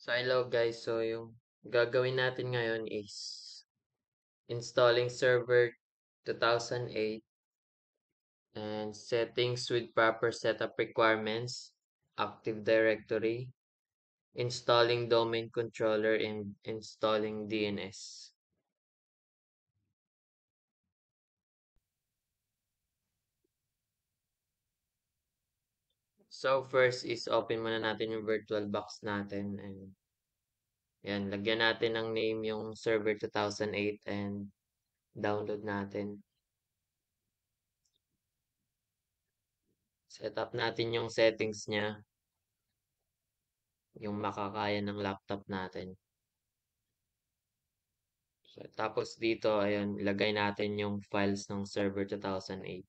So hello guys, so yung gagawin natin ngayon is installing server 2008 and settings with proper setup requirements, Active Directory, installing domain controller and installing DNS. So first is open muna natin yung VirtualBox natin and yan, lagyan natin ng name yung server 2008 and download natin. Set up natin yung settings niya, yung makakaya ng laptop natin. So, tapos dito, ayun, ilagay natin yung files ng server 2008.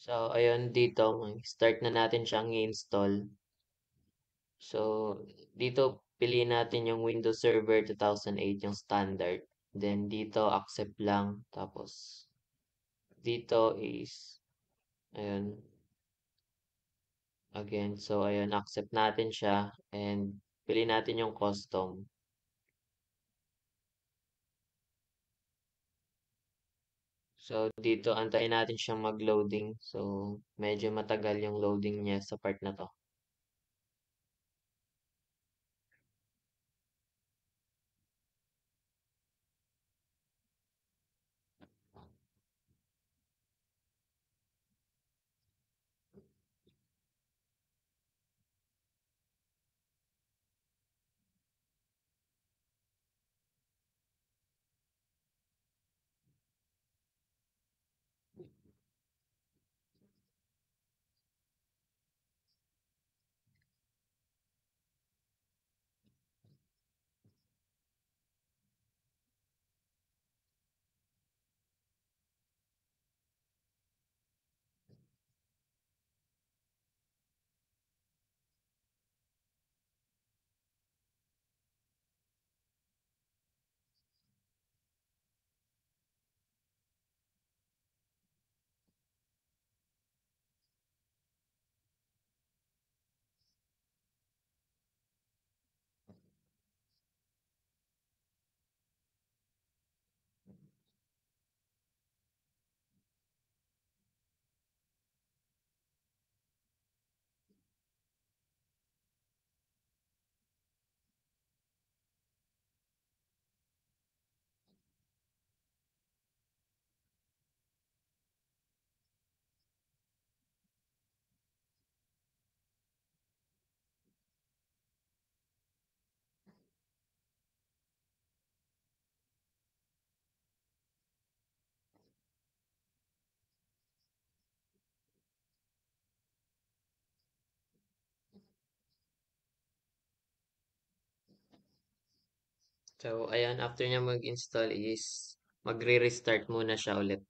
So, ayun, dito, start na natin siyang i-install. So, dito, piliin natin yung Windows Server 2008, yung standard. Then, dito, accept lang. Tapos, dito is, ayun, again. So, ayun, accept natin siya. And, piliin natin yung custom. So, dito, antayin natin siyang mag-loading. So, medyo matagal yung loading niya sa part na to. So, ayan, after niya mag-install is magre-restart muna siya ulit.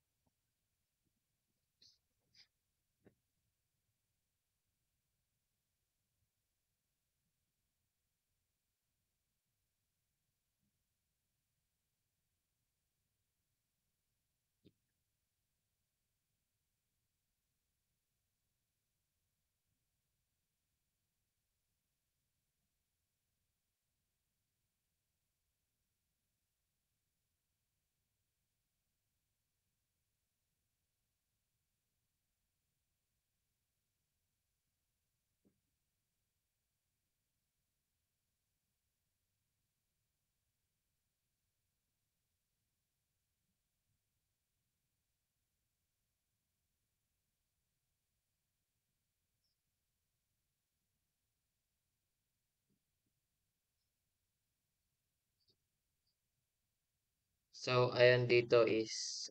So, ayan dito is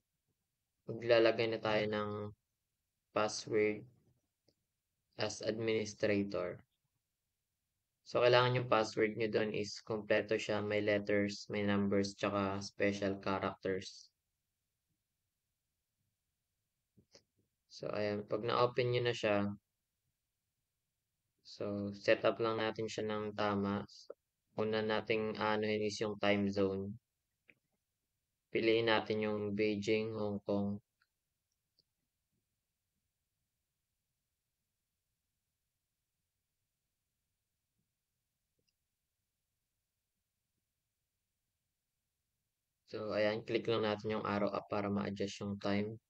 maglalagay na tayo ng password as administrator. So, kailangan yung password nyo doon is kompleto siya. May letters, may numbers, tsaka special characters. So, ayan. Pag na-open nyo na siya, so, set up lang natin siya ng tama. So, una nating anuhin is yung time zone. Piliin natin yung Beijing, Hong Kong. So, ayan. Click lang natin yung arrow up para ma-adjust yung time.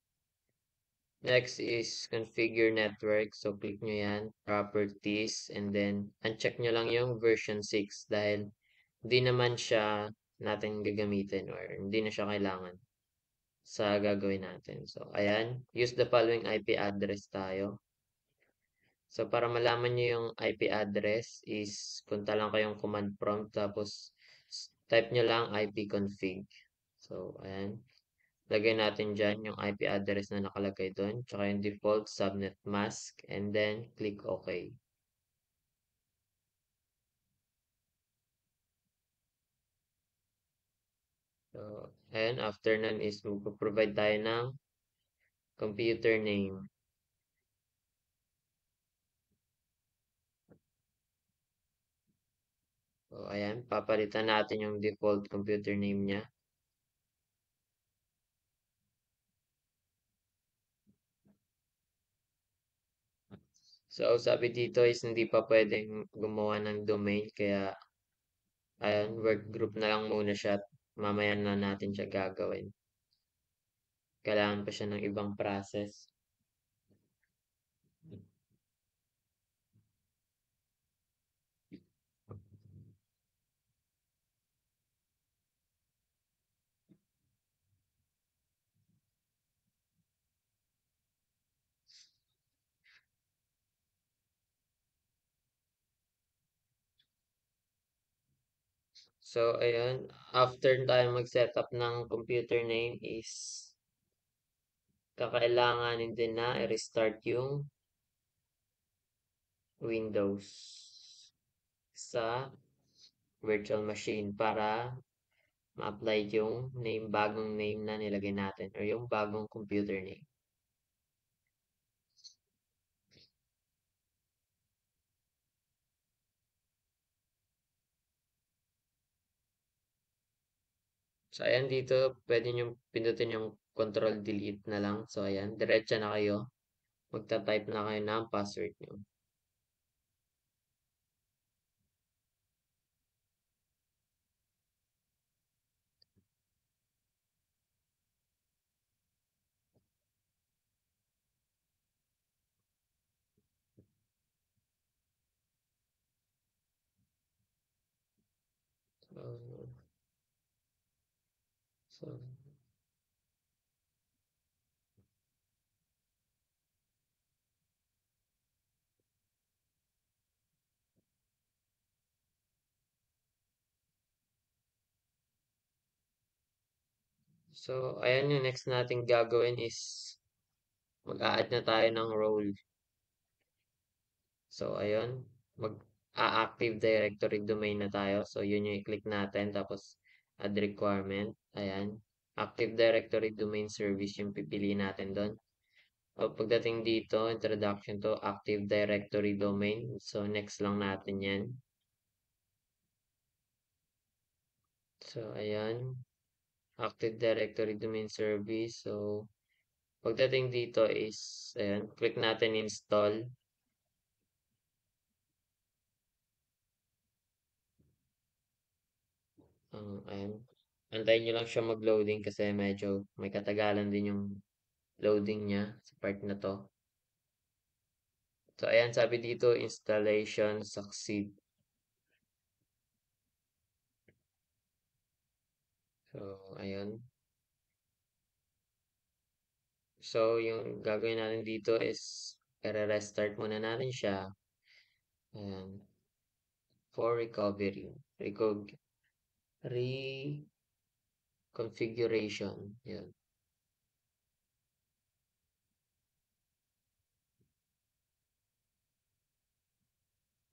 Next is configure network. So, click nyo yan. Properties. And then, uncheck nyo lang yung version 6 dahil hindi naman siya natin gagamitin or hindi na siya kailangan sa gagawin natin. So, ayan. Use the following IP address tayo. So, para malaman nyo yung IP address is punta lang kayong command prompt tapos type nyo lang ipconfig. So, ayan. Lagay natin dyan yung IP address na nakalagay doon, tsaka yung default subnet mask, and then click OK. So, ayan, after nun is magpo-provide tayo ng computer name. So, ayan, papalitan natin yung default computer name niya. So, sabi dito is hindi pa pwedeng gumawa ng domain, kaya ayan, work group na lang muna siya at mamaya na natin siya gagawin. Kailangan pa siya ng ibang process. So, ayun, after tayo mag-setup ng computer name is kakailanganin din na i-restart yung Windows sa virtual machine para ma-apply yung bagong name na nilagay natin or yung bagong computer name. So, ayan dito, pwede nyo pindutin yung control delete na lang. So, ayan, diretso na kayo. Magta-type na kayo ng password nyo. So, so, so, ayan yung next natin gagawin is mag-a-add na tayo ng role. So, ayun, mag-a-active directory domain na tayo. So, yun yung i-click natin. Tapos, add requirement. Ayan. Active Directory Domain Service yung pipiliin natin doon. O, pagdating dito, introduction to Active Directory Domain. So, next lang natin yan. So, ayan. Active Directory Domain Service. So, pagdating dito is, ayan, click natin install. Ayan. Antayin nyo lang siya mag-loading kasi medyo may katagalan din yung loading niya sa part na to. So, ayan, sabi dito, installation succeed. So, ayun. So, yung gagawin natin dito is i-restart muna natin siya. Ayan. For recovery. Reconfiguration. Yan.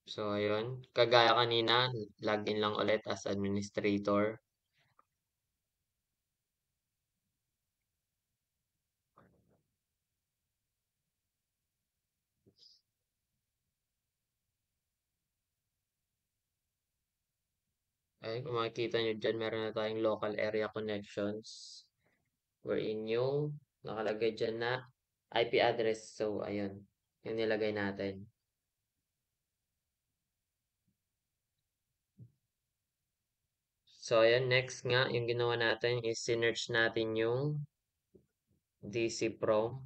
So, ayun. Kagaya kanina, login lang ulit as administrator. Ayun, kung makikita nyo dyan, meron na tayong local area connections wherein yung nakalagay dyan na IP address. So, ayun, yung nilagay natin. So, ayan, next nga, yung ginawa natin is sinearch natin yung DC promo.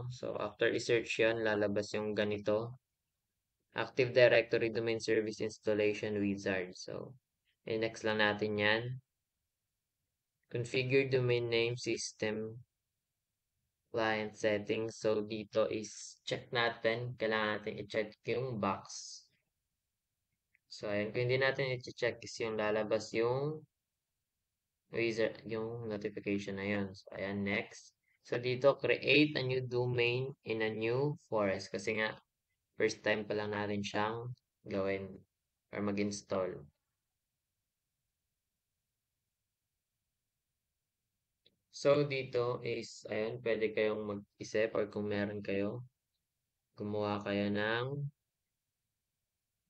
So, after i-search yan, lalabas yung ganito. Active Directory Domain Service Installation Wizard. So, next lang natin yan. Configure domain name system client settings. So, dito is check natin. Kailangan natin i-check yung box. So, ayan. Kung hindi natin i-check is yung lalabas yung wizard, yung notification na yun. So, ayan. Next. So, dito, create a new domain in a new forest. Kasi nga, first time pa lang natin siyang gawin or mag-install. So, dito is, ayun, pwede kayong mag-isip or kung meron kayo, gumawa kayo ng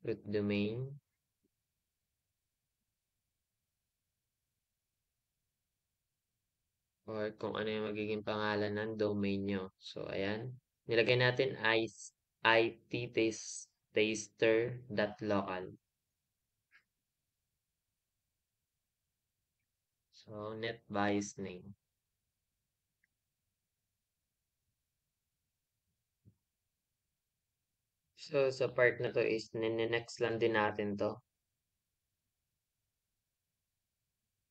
root domain or kung ano yung magiging pangalan ng domain nyo. So, ayan. Nilagay natin ittaster.local. So, net bias name. So, sa part na to is, next lang din natin to.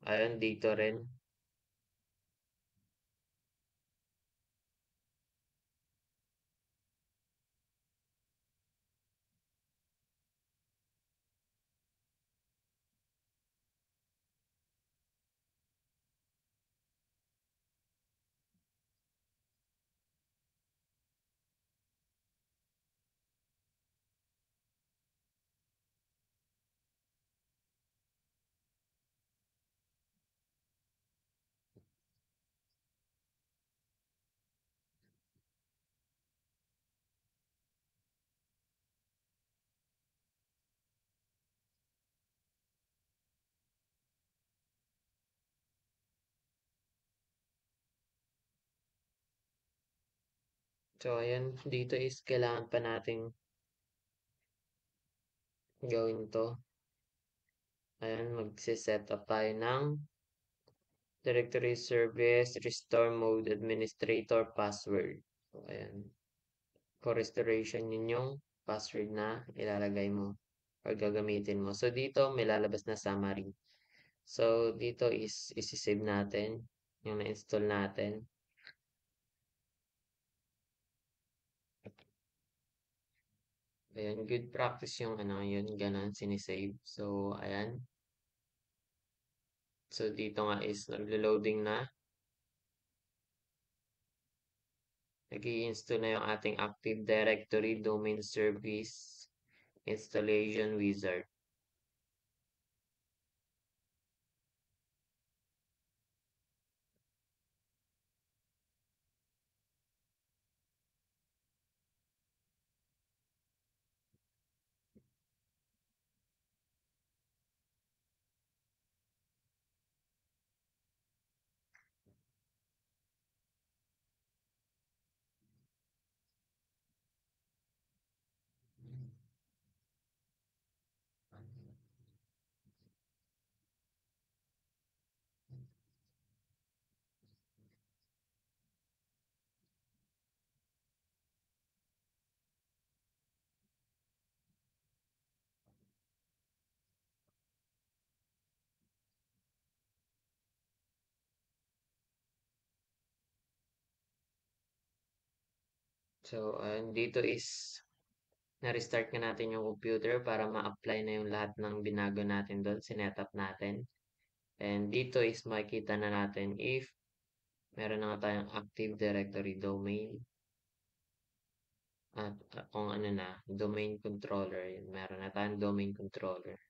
Ayun, dito rin. So, ayan, dito is kailangan pa nating gawin to. Ayan, magsiset up tayo ng directory service, restore mode, administrator, password. So, ayan. For restoration yun yung password na ilalagay mo or gagamitin mo. So, dito may lalabas na summary. So, dito is isi-save natin yung na-install natin. Ayan, good practice yung ano yun, ganun, sinisave. So, ayan. So, dito nga is naglo-loading na. Nag-i-install na yung ating Active Directory Domain Service Installation Wizard. So, dito is na-restart ka natin yung computer para ma-apply na yung lahat ng binago natin doon, sinetup natin. And dito is makikita na natin if meron na nga tayong Active Directory domain at kung ano na, domain controller. Yun, meron na tayong domain controller.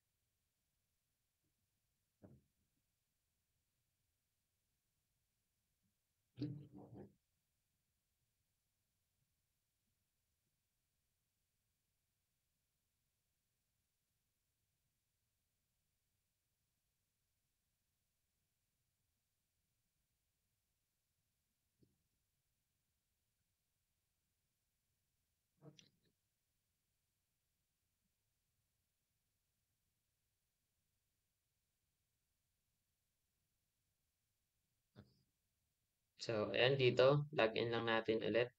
So, ayan dito, login lang natin ulit.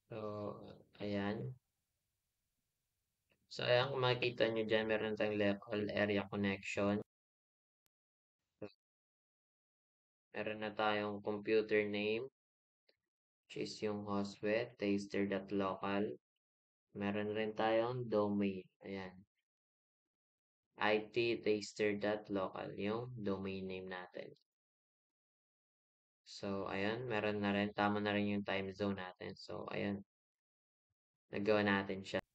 So, ayan. So, ayan kung makikita nyo dyan, meron tayong local area connection. Meron na tayong computer name, which is yung hostweb, taster.local. Meron rin tayong domain. Ayan. ittaster.local, yung domain name natin. So, ayan, meron na rin. Tama na rin yung time zone natin. So, ayan, nagawa natin siya.